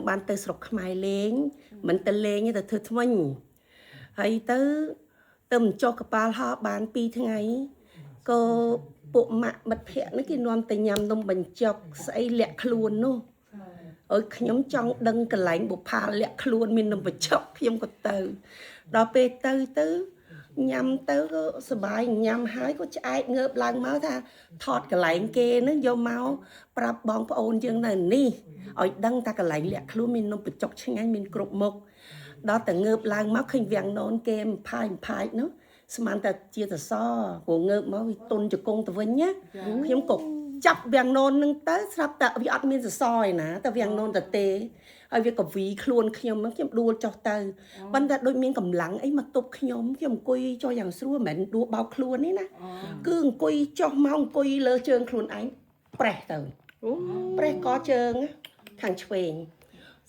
បានទៅស្រុកខ្មែរលេងមិនទៅលេងទេទៅធ្វើថ្មិញហើយទៅមិនចុះកប៉ាល់ហោះបាន2ថ្ងៃក៏ពួកម៉ាក់មិត្តភ័ក្ដិនេះគេនាំទៅញ៉ាំនំបញ្ចុកស្អីលាក់ខ្លួននោះអើយខ្ញុំចង់ដឹងកន្លែងបុប្ផាលាក់ខ្លួនមាននំបញ្ចុកខ្ញុំក៏ទៅដល់ពេលទៅញ៉ាំទៅក៏សប្បាយញ៉ាំហើយក៏ឆ្អែតងើបឡើងមកថាថតកន្លែងគេនឹងយកមកប្រាប់បងប្អូនយើងនៅនេះឲ្យដឹងថាកន្លែងលាក់ខ្លួនមាននំបញ្ចុកឆ្ងាញ់មានគ្រប់មុខដល់តែងើបឡើងមកឃើញវាំងននគេផាយនោះស្មានតែជាសសព្រោះងើបមកវាទុនជង្គង់ទៅវិញណាខ្ញុំក៏ចាប់វាំងនននឹងទៅស្រាប់តែវាអត់មានសសឯណាតែវាំងននទៅទេហើយវាក៏វីខ្លួនខ្ញុំដួលចុះទៅប៉ុន្តែដូចមានកម្លាំងអីមកទប់ខ្ញុំអង្គុយចុះយ៉ាងស្រួលមិនមែនដួលបោកខ្លួននេះណាគឺអង្គុយចុះមកអង្គុយលើជើងខ្លួនឯងប្រេះទៅប្រេះកជើងខាងឆ្វេង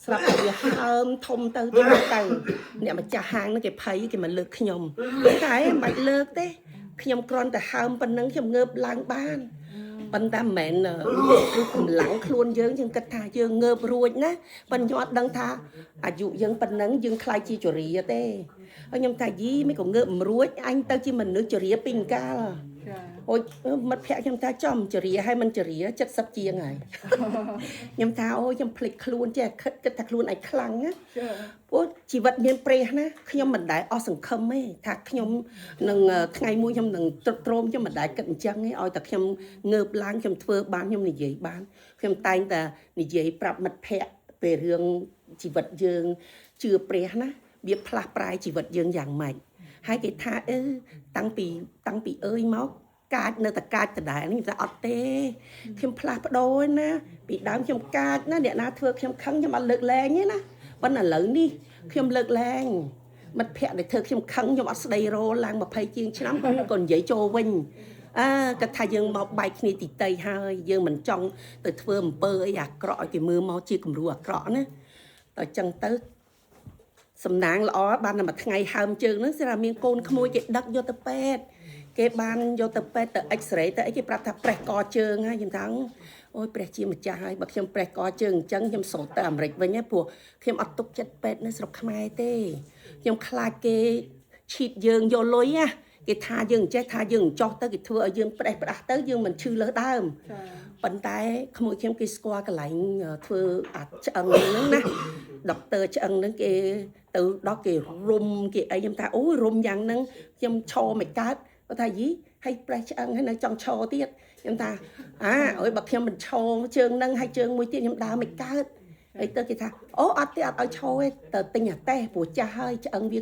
ស្រាប់តែវាហើមធំទៅអ្នកម្ចាស់ហាងហ្នឹងគេភ័យគេមកលើកខ្ញុំតែមិនបាច់លើកទេខ្ញុំគ្រាន់តែហើមប៉ុណ្ណឹងខ្ញុំងើបឡើងបានប៉ុន្តែមិនមែនគឺកម្លាំងខ្លួនយើងគិតថាយើងងើបរួចណាប៉ុន្តែខ្ញុំអត់ដឹងថាអាយុយើងប៉ុណ្ណឹងយើងខ្លាចជាជរាទេហើយខ្ញុំថាយីមិនក៏ងើបមិនរួចអញទៅជាមនុស្សជរាពីកាលអូយមិត្តភក្តិខ្ញុំថាចំជរាហើយមិនជរា70ជាងហើយខ្ញុំថាអូយខ្ញុំភ្លេចខ្លួនចេះគិតថាខ្លួនឯងខ្លាំងណាព្រោះជីវិតមានប្រេះណាខ្ញុំមិនដែលអស់សង្ឃឹមទេថាខ្ញុំនឹងថ្ងៃមួយខ្ញុំនឹងទ្រាំខ្ញុំមិនដែលគិតអញ្ចឹងទេឲ្យតែខ្ញុំងើបឡើងខ្ញុំធ្វើបានខ្ញុំនិយាយបានខ្ញុំតែងតែនិយាយប្រាប់មិត្តភក្តិពេលរឿងជីវិតយើងជឿព្រះណាវាផ្លាស់ប្រែជីវិតយើងយ៉ាងម៉េចហើយគេថាតាំងពីអើយមកកាចនៅតែកាចដដែលនេះតែអត់ទេខ្ញុំផ្លាស់ប្ដូរណាពីដើមខ្ញុំកាចណាអ្នកណាធ្វើខ្ញុំខឹងខ្ញុំអត់លើកលែងទេណាប៉ុន្តែឥឡូវនេះខ្ញុំលើកលែងមិត្តភក្តិដែលធ្វើខ្ញុំខឹងខ្ញុំអត់ស្ដីរោឡើង20ជាងឆ្នាំក៏និយាយចូលវិញគាត់ថាយើងមកបែកគ្នាទីតីហើយយើងមិនចង់ទៅធ្វើអំពើអីអាក្រក់ឲ្យគេមើលមកជាគំរូអាក្រក់ណាតែអញ្ចឹងទៅសំណាងល្អបានតែមួយថ្ងៃហើមជើងហ្នឹងស្រាប់មានកូនក្មួយគេដឹកយកទៅពេទ្យគេបានយកទៅពេទ្យទៅ X-ray ទៅអីគេប្រាប់ថាប្រេះកជើងហើយខ្ញុំថាអូយព្រះជាម្ចាស់ហើយបើខ្ញុំប្រេះកជើងអញ្ចឹងខ្ញុំសូត្រទៅអាមេរិកវិញព្រោះខ្ញុំអត់ទុកចិត្តពេទ្យនៅស្រុកខ្មែរទេខ្ញុំខ្លាចគេឈីតយើងយកលុយណាគេថាយើងចេះថាយើងចោះទៅគេធ្វើឲ្យយើងផ្ដេសផ្ដាស់ទៅយើងមិនឈឺលើដើមប៉ុន្តែក្មួយខ្ញុំគេស្គាល់កន្លែងធ្វើអាចឆ្អឹងហ្នឹងណាដុកទ័រឆ្អឹងហ្នឹងគេទៅដល់គេរុំគេអីខ្ញុំថាអូយរុំយ៉ាងហ្នឹងខ្ញុំឈរមិនកើតគាត់ថាយីហើយប្រេះឆ្អឹងហើយនៅចង់ឈរទៀតខ្ញុំថាអូយបើខ្ញុំមិនឈរជើងហ្នឹងហើយជើងមួយទៀតខ្ញុំដើរមិនកើតហើយទៅគេថាអូអត់ទេអត់ឲ្យឈរទេទៅទិញអាតេសព្រោះចាស់ហើយឆ្អឹងវា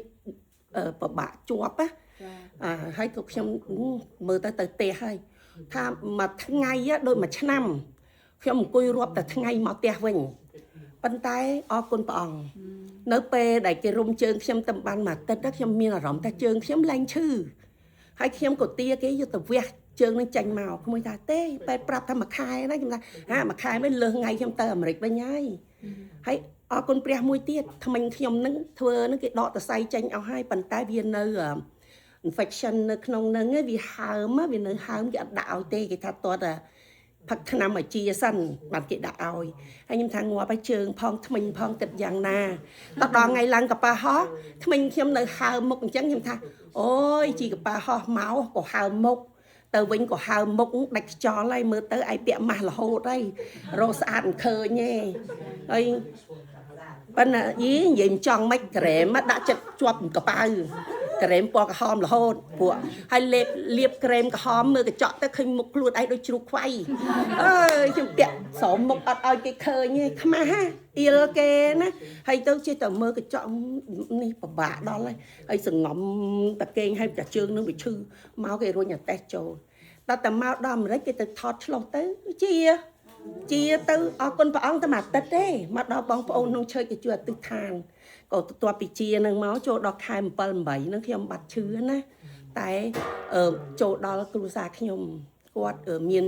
ពិបាកជាប់ណាហើយក៏ខ្ញុំមើលទៅផ្ទះហើយថាមួយថ្ងៃដូចមួយឆ្នាំខ្ញុំអង្គុយរាប់តែថ្ងៃមកផ្ទះវិញប៉ុន្តែអរគុណព្រះអង្គនៅពេលដែលគេរុំជើងខ្ញុំទៅបានមួយអាទិត្យខ្ញុំមានអារម្មណ៍ថាជើងខ្ញុំលែងឈឺហើយខ្ញុំក៏ទាគេយកទៅវះជើងនឹងចាញ់មកក្មួយថាទេបែបប្រាប់ថាមួយខែណាខ្ញុំថាមួយខែមិនលើសថ្ងៃខ្ញុំទៅអាមេរិកវិញហើយអរគុណព្រះមួយទៀតថ្មិញខ្ញុំនឹងធ្វើនឹងគេដកតសៃចេញអស់ហើយប៉ុន្តែវានៅ infection នៅក្នុងនឹងវាហើមវានៅហើមគេអត់ដាក់ឲ្យទេគេថាតើផឹកថ្នាំឲ្យជាសិនបានគេដាក់ឲ្យហើយខ្ញុំថាងាប់ឲ្យជើងផងថ្មិញផងគិតយ៉ាងណាដល់ថ្ងៃឡើងកប៉ាល់ហោះថ្មិញខ្ញុំនៅហើមមុខអញ្ចឹងខ្ញុំថាអូយជីកប៉ាល់ហោះមកក៏ហើមមុខទៅវិញក៏ហើមមុខដាច់ខ្យល់ហើយមើលទៅឯពាក់ម៉ាស់រហូតហើយរោស្អាតមិនឃើញទេហើយប៉ុន្តែយីនិយាយមិនចង់មិនក្រែមដាក់ចិត្តជាប់កប៉ៅក្រែមពណ៌ក្រហមរហូតព្រោះហើយលាបក្រែមក្រហមមើលកញ្ចក់ទៅឃើញមុខខ្លួនឯងដូចជ្រូកខ្វៃអើយខ្ញុំពាក់ស្រោមមុខអត់ឲ្យគេឃើញទេខ្មាស់អៀលគេណាហើយទៅចេះតែមើលកញ្ចក់នេះពិបាកដល់ហើយសងំតាកេងហើយតែជើងនឹងវាឈឺមកគេរុញអាតេសចូលដល់តែមកដល់អាមេរិកគេទៅថតឆ្លោះទៅជាទៅអរគុណព្រះអង្គតែមួយអាទិត្យទេមកដល់បងប្អូនក្នុងឆើចគេជួយអតិថានក៏ទទួលពីជានឹងមកចូលដល់ខែ7 8នឹងខ្ញុំបាត់ឈឺណាតែចូលដល់គ្រួសារខ្ញុំគាត់មាន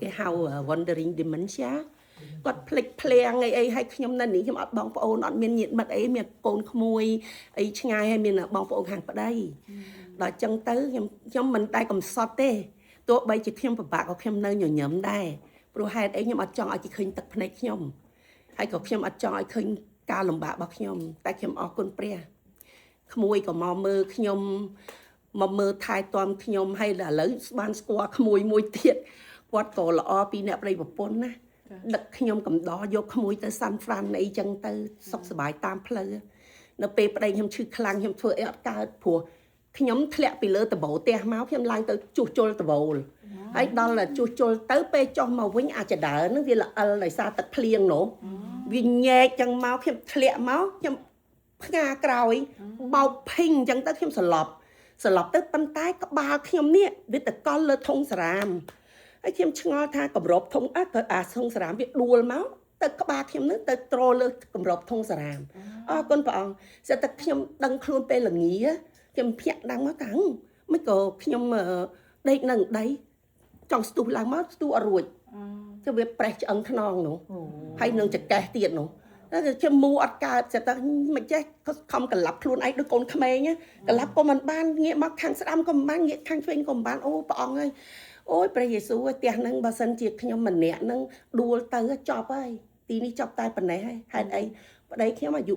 គេហៅ wandering dementia គាត់ភ្លេចភ្លាំងអីហើយខ្ញុំនៅនេះខ្ញុំអត់បងប្អូនអត់មានញាតិមិត្តអីមានកូនក្មួយអីឆ្ងាយហើយមានបងប្អូនខាងប្តីដល់អញ្ចឹងទៅខ្ញុំមិនតែកំសត់ទេទោះបីជាខ្ញុំពិបាកក៏ខ្ញុំនៅញញឹមដែរព្រោះហេតុអីខ្ញុំអត់ចង់ឲ្យគេឃើញទឹកភ្នែកខ្ញុំហ ហើយក៏ខ្ញុំអត់ចង់ឲ្យឃើញការលំបាករបស់ខ្ញុំតែខ្ញុំអរគុណព្រះក្មួយក៏មកមើលខ្ញុំមកមើលថែទាំខ្ញុំហើយឥឡូវបានស្គាល់ក្មួយមួយទៀតគាត់ក៏ល្អពីអ្នកប្តីប្រពន្ធណាដឹកខ្ញុំកំដរយកក្មួយទៅសាន់ហ្វ្រាន់អីចឹងទៅសុខសប្បាយតាមផ្លូវនៅពេលប្តីខ្ញុំឈឺខ្លាំងខ្ញុំធ្វើអីអត់កើតព្រោះខ្ញុំធ្លាក់ពីលើដបូលផ្ទះមកខ្ញុំឡើងទៅជួសជុលដបូលហើយដល់តែជួសជុលទៅពេលចុះមកវិញអាចដើរហ្នឹងវាល្អិលដោយសារទឹកភ្លៀងនោះវាញែកចឹងមកខ្ញុំធ្លាក់មកខ្ញុំផ្ងាក្រោយបោកភីងចឹងទៅខ្ញុំសន្លប់ទៅប៉ុន្តែក្បាលខ្ញុំនេះវាតកល់លើធុងសារ៉ាមហើយខ្ញុំឆ្ងល់ថាកម្របធុងទៅអាធុងសារ៉ាមវាដួលមកទៅក្បាលខ្ញុំនឹងទៅត្រលើកម្របធុងសារ៉ាមអរគុណព្រះអង្គស្ទើរតែខ្ញុំដឹងខ្លួនពេលល្ងាខ្ញុំភ្ញាក់ដឹងមកតាំងមិនក៏ខ្ញុំដេកនៅដីចង់ស្ទុះឡើងមកស្ទុះអត់រួចទៅវាប្រេះឆ្អឹងខ្នងនោះហើយនឹងចកេះទៀតនោះតែខ្ញុំមូអត់កើតស្ទើរតែមិនចេះខំកន្លាប់ខ្លួនឯងដូចកូនក្មេងកន្លាប់ក៏មិនបានងាកមកខាងស្ដាំក៏មិនបានងាកខាងឆ្វេងក៏មិនបានអូព្រះអង្គហើយអូយព្រះយេស៊ូវផ្ទះហ្នឹងបើសិនជាខ្ញុំម្នាក់ហ្នឹងដួលទៅចប់ហើយទីនេះចប់តែប៉ុណ្ណេះហើយហេតុអីប្តីខ្ញុំអាយុ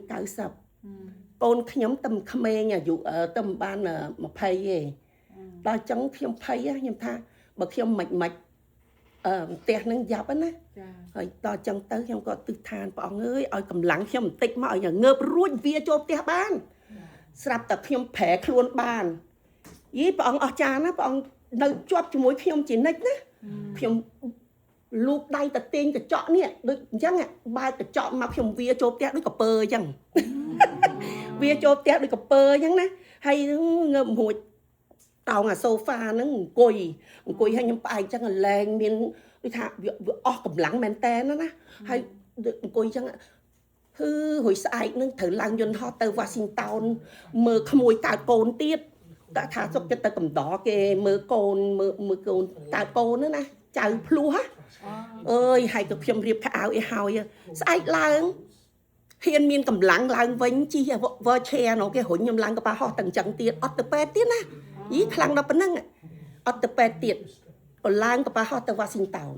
90កូនខ្ញុំតែក្មេងអាយុតែមិនបាន20ទេដល់អញ្ចឹងខ្ញុំភ័យខ្ញុំថាបើខ្ញុំមិនផ្ទះហ្នឹងយ៉ាប់ណាហើយដល់អញ្ចឹងទៅខ្ញុំក៏ទិដ្ឋានព្រះអង្គអើយឲ្យកម្លាំងខ្ញុំបន្តិចមកឲ្យងើបរួចវាចូលផ្ទះបានស្រាប់តែខ្ញុំប្រែខ្លួនបានយីព្រះអង្គអស្ចារ្យណាព្រះអង្គនៅជាប់ជាមួយខ្ញុំជានិច្ចណាខ្ញុំលូកដៃទៅទាញកញ្ចក់នេះដូចអញ្ចឹងបើកកញ្ចក់មកខ្ញុំវាចូលផ្ទះដូចកពើអញ្ចឹងវាចូលផ្ទះដូចកពើអញ្ចឹងណាហើយងើបរួចតោងអាសូហ្វាហ្នឹងអង្គុយឲ្យខ្ញុំផ្អែកអញ្ចឹងលែងមានដូចថាវាអស់កម្លាំងមែនតើណាហើយអង្គុយអញ្ចឹងគឺរួយស្អែកហ្នឹងត្រូវឡើងយន្តហោះទៅ Washington មើលក្មួយកើតកូនទៀតតែថាសុខចិត្តទៅកំដរគេមើលកូនមើលកូនកើតកូនណាចៅភ្លោះអើយហើយក៏ខ្ញុំរៀបខោអាវឲ្យហើយស្អែកឡើងហ៊ានមានកម្លាំងឡើងវិញជិះ wheelchair នោះគេរុញខ្ញុំឡើងកប៉ាល់ហោះទាំងចឹងទៀតអត់ទៅពេទ្យទៀតណាយីខ្លាំងដល់ប៉ុណ្ណឹងអត់ទៅពេទ្យទៀតក៏ឡើងកប៉ាល់ហោះទៅ Washington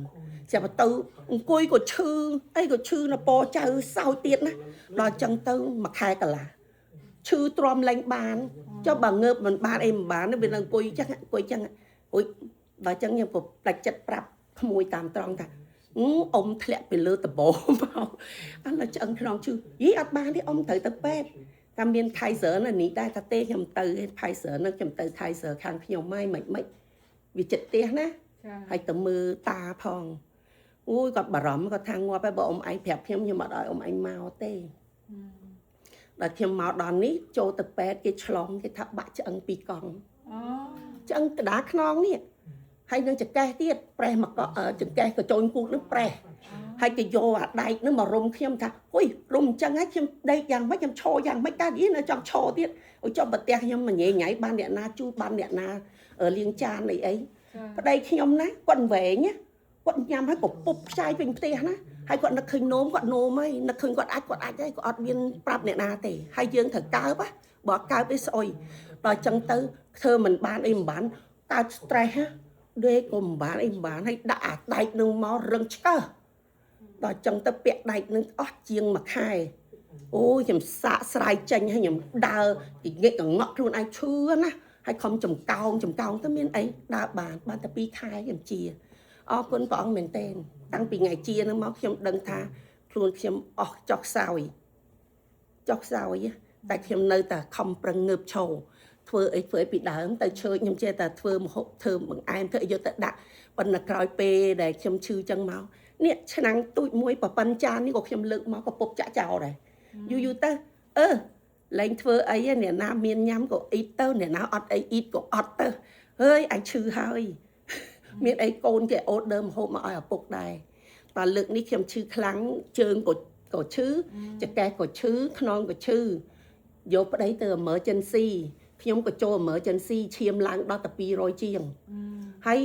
ចាំទៅអង្គុយក៏ឈឺអីក៏ឈឺនៅពោចៅសោយទៀតណាដល់ចឹងទៅមួយខែកន្លះឈឺទ្រាំលែងបានចុះបើងើបមិនបានអីមិនបានវានៅអង្គុយចឹងអូយដល់ចឹងខ្ញុំក៏ផ្លាច់ចិត្តប្រាប់ក្មួយតាមត្រង់ថាអ៊ំធ្លាក់ពីលើដបោមកអត់ឆ្អឹងខ្នងឈឺយីអត់បានទេអ៊ំត្រូវទៅពេទ្យតាមមាន Kaiser នៅនេះដែរថាទេខ្ញុំទៅ Kaiser នឹងខ្ញុំទៅ Kaiser ខាងខ្ញុំមិនវាចិត្តផ្ទះណាហើយទៅមើលតាផងអូយគាត់បារម្ភគាត់ថាងាប់ហើយបើអ៊ំឯងប្រាប់ខ្ញុំអត់ឲ្យអ៊ំឯងមកទេដល់ខ្ញុំមកដល់នេះចូលទៅពេទ្យគេឆ្លងគេថាបាក់ឆ្អឹង2កង់ឆ្អឹងកដាខ្នងនេះហើយនឹងចង្កេះទៀតប្រេះមកចង្កេះកញ្ចូនគូកនឹងប្រេះហើយគេយកអាដែកនឹងមករុំខ្ញុំថាអុយរុំអញ្ចឹងហើយខ្ញុំដេកយ៉ាងម៉េចខ្ញុំឈរយ៉ាងម៉េចកើតយីនៅចង់ឈរទៀតអូចុះប្រទះខ្ញុំញ៉ៃញ៉ៃបានអ្នកណាជួបបានអ្នកណាលាងចានអីប្តីខ្ញុំណាគាត់វែងគាត់ញ៉ាំហើយក៏ពុបផ្សាយពេញផ្ទះណាហើយគាត់នឹកឃើញនោមគាត់នោមហើយនឹកឃើញគាត់អាចហើយគាត់អត់មានប្រាប់អ្នកណាទេហើយយើងត្រូវកើបបើកើបអីស្អុយដល់អញ្ចឹងទៅធ្វើមិនបានអីមិនបានកើត stress ដេកក៏មិនបានអីមិនបានហើយដាក់អាដែកនឹងមករឹងឆ្កឹះដល់អញ្ចឹងទៅពាក់ដែកនឹងអស់ជាង1ខែអូយខ្ញុំសាកស្រាយចេញហើយខ្ញុំដើរងាកកងក់ខ្លួនឯងឈឺណាហើយខំចំកោងទៅមានអីដើរបានតែ2ខែខ្ញុំជាអរគុណព្រះអង្គមែនទែនតាំងពីថ្ងៃជាហ្នឹងមកខ្ញុំដឹងថាខ្លួនខ្ញុំអស់ចុះខ្សោយតែខ្ញុំនៅតែខំប្រឹងងើបឈរធ្វើអីពីដើមទៅឈើខ្ញុំចេះតែធ្វើម្ហូបធ្វើបង្អែមធ្វើយកទៅដាក់ប៉ុន្តែក្រោយពេលដែលខ្ញុំឈឺចឹងមកនេះឆ្នាំងទូចមួយប្រប៉ិនចាននេះក៏ខ្ញុំលើកមកក៏ពុបចាក់ចោលដែរយូរទៅលែងធ្វើអីអ្នកណាមានញ៉ាំក៏អ៊ីតទៅអ្នកណាអត់អីអ៊ីតក៏អត់ទៅហើយអញឈឺហើយមានអីកូនគេអូដឺម្ហូបមកឲ្យឪពុកដែរតែលើកនេះខ្ញុំឈឺខ្លាំងជើងក៏ឈឺចង្កេះក៏ឈឺខ្នងក៏ឈឺយកប្តីទៅ emergency ខ្ញុំក៏ចូល emergency ឈាមឡើងដល់តែ200ជាងហើយ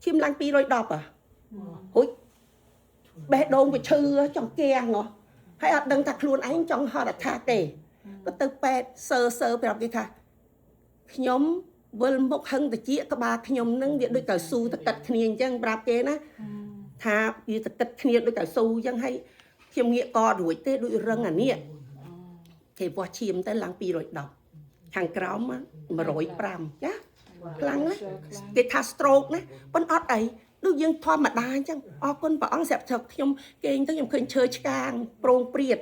ឈាមឡើង210ហុយបេះដូងវាឈឺចង្កៀងហើយអត់ដឹងថាខ្លួនឯងចង់ហត់អថាទេក៏ទៅពេទ្យសើប្រាប់គេថាខ្ញុំវិលមុខហឹងតិចក្បាលខ្ញុំនឹងវាដូចកៅស៊ូតកិតគ្នាអញ្ចឹងប្រាប់គេណាថាវាតកិតគ្នាដូចកៅស៊ូអញ្ចឹងហើយ ខ្ញុំងាកករួចទេដូចរឹងអានេះគេវាស់ឈាមទៅឡើង210ខាងក្រោម105ណាខ្លាំងណាស់គេថា stroke ណាប៉ុន្តែអត់អីដូចយើងធម្មតាអញ្ចឹងអរគុណព្រះអង្គស្រាប់ថាខ្ញុំគេងទៅខ្ញុំឃើញឈើឆ្កាងប្រងព្រាត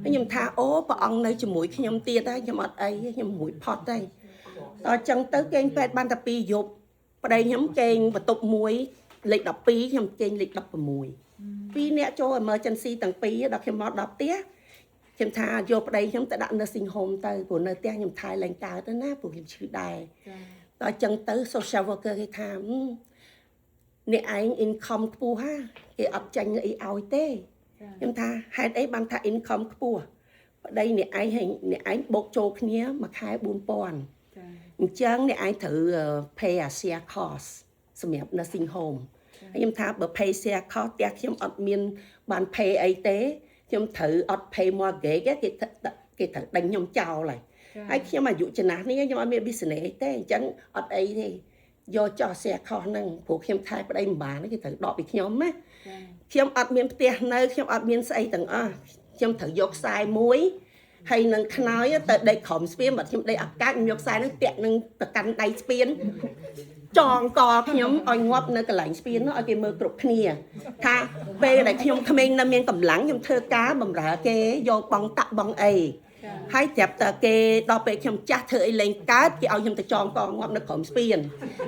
ខ្ញុំថាអូព្រះអង្គនៅជាមួយខ្ញុំទៀតហើយខ្ញុំអត់អីខ្ញុំមួយផុតទេដល់អញ្ចឹងទៅគេងពេទ្យបានតែ2យប់ប្តីខ្ញុំគេងបន្ទប់1លេខ12ខ្ញុំគេងលេខ16 2នាក់ចូល emergency ទាំងពីរដល់ខ្ញុំមកដល់ផ្ទះខ្ញុំថាយកប្តីខ្ញុំទៅដាក់ nursing home ទៅព្រោះនៅផ្ទះខ្ញុំថែឡើងកើតទៅណាព្រោះខ្ញុំឈឺដែរដល់អញ្ចឹងទៅ social worker គេថាអ្នកឯង income ខ្ពស់ហាគេអត់ចាញ់អីឲ្យទេខ្ញុំថាហេតុអីបានថា income ខ្ពស់ប្តីអ្នកឯងបូកចូលគ្នាមួយខែ 4000 អញ្ចឹងអ្នកឯងត្រូវ pay a share cost សម្រាប់ nursing home ខ្ញុំថាបើ pay share cost ផ្ទះខ្ញុំអត់មានបាន pay អីទេខ្ញុំត្រូវអត់ pay mortgage គេត្រូវដេញខ្ញុំចោលហើយខ្ញុំអាយុចំណាស់នេះខ្ញុំអត់មាន business ទេអញ្ចឹងអត់អីទេយកចោល share cost ហ្នឹងព្រោះខ្ញុំថែប្តីមិនបានគេត្រូវដកពីខ្ញុំណាខ្ញុំអត់មានផ្ទះនៅខ្ញុំអត់មានស្អីទាំងអស់ខ្ញុំត្រូវយកខ្សែមួយហើយនឹងខ្នើយទៅដេកក្រោមស្ពានបើខ្ញុំដេកអាកាសខ្ញុំយកខ្សែហ្នឹងតាក់នឹងប្រកាន់ដៃស្ពានចងកខ្ញុំឲ្យងាប់នៅកន្លែងស្ពាននោះឲ្យគេមើលគ្រប់គ្នាថាពេលដែលខ្ញុំក្មេងនៅមានកម្លាំងខ្ញុំធ្វើការបម្រើគេយកបងតាក់បងអីហើយប្រាប់តើគេដល់ពេលខ្ញុំចាស់ធ្វើអីលេងកើតគេឲ្យខ្ញុំទៅចងកងាប់នៅក្រោមស្ពាន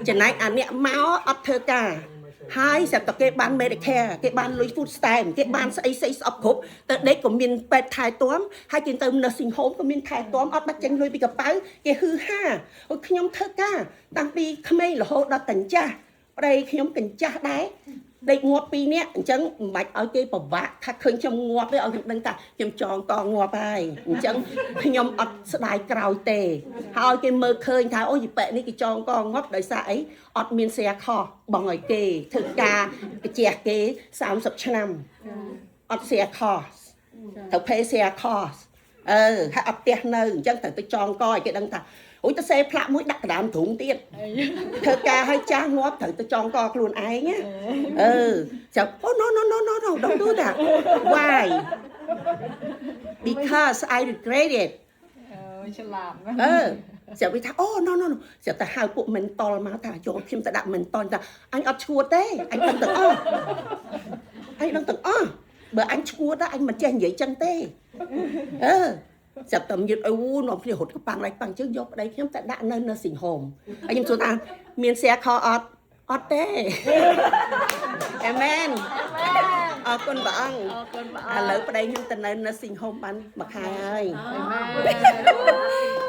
ចំណែកអាអ្នកមកអត់ធ្វើការហើយស្រាប់តែគេបាន Medicare គេបានលុយ food stamp គេបានស្អីស្អប់គ្រប់ទៅដេកក៏មានពេទ្យថែទាំហើយគេទៅ nursing home ក៏មានថែទាំអត់បាច់ចេញលុយពីកប៉ៅគេហឺហាអូខ្ញុំធ្វើការតាំងពីក្មេងរហូតដល់កញ្ចាស់ប្តីខ្ញុំកញ្ចាស់ដែរដេកងាប់2នាក់អញ្ចឹងមិនបាច់ឲ្យគេពិបាកថាឃើញខ្ញុំងាប់ទេឲ្យខ្ញុំដឹងថាខ្ញុំចងកងាប់ហើយអញ្ចឹងខ្ញុំអត់ស្ដាយក្រោយទេហើយគេមើលឃើញថាអូយប៉ែនេះគេចងកងាប់ដោយសារអីអត់មាន share cost បងឲ្យគេធ្វើការកាជះគេ30ឆ្នាំអត់ share cost ត្រូវ pay share cost ហើយអត់ផ្ទះនៅអញ្ចឹងត្រូវទៅចងកឲ្យគេដឹងថាអូយទៅសេផ្លាក់មួយដាក់កណ្ដាលទ្រូងទៀតធ្វើការឲ្យចាស់ងាប់ត្រូវទៅចងកខ្លួនឯងណាចាំអូ no don't do that why because I regret it ច្រឡំចាំវាថាអូ no ចាំតែហៅពួក mental មកថាយកខ្ញុំទៅដាក់ mental ថាអញអត់ឈួតទេអញដឹងទាំងអស់បើអញឈួតអញមិនចេះនិយាយចឹងទេចាប់តែយឺតអូនាំគ្នារត់កប៉ាំងឡៃប៉ាំងជើងយកប្តីខ្ញុំតែដាក់នៅ nursing home ហើយខ្ញុំសួរថាមាន share cost អត់ទេអាមែនអរគុណព្រះអង្គឥឡូវប្តីខ្ញុំទៅនៅ nursing home បានមួយខែហើយ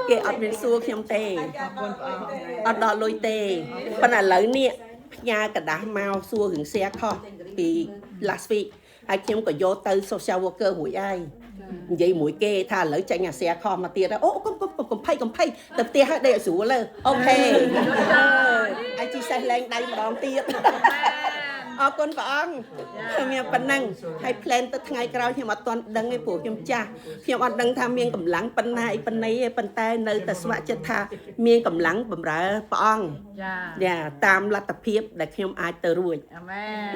គេអត់មានសួរខ្ញុំទេអត់ដល់លុយទេប៉ុន្តែឥឡូវនេះផ្ញើกระดาษមកសួររឿង share cost ពី last week ហើយខ្ញុំក៏យកទៅ social worker មួយហើយនិយាយមួយគេថាឥឡូវចេញអា share cost មកទៀតអូកំភៃទៅផ្ទះហើយដេកស្រួលលើអូខេអាជីសេះលែងដៃម្ដងទៀតអរគុណព្រះអង្គខ្ញុំមានប៉ុណ្ណឹងហើយ plan ទៅថ្ងៃក្រោយខ្ញុំអត់ទាន់ដឹងទេព្រោះខ្ញុំចាស់ខ្ញុំអត់ដឹងថាមានកម្លាំងប៉ុណ្ណាអីប៉ុណ្ណីទេប៉ុន្តែនៅតែស្ម័គ្រចិត្តថាមានកម្លាំងបម្រើព្រះអង្គចាតាមលទ្ធភាពដែលខ្ញុំអាចទៅរួចអាមែន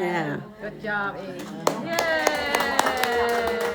Good job អេ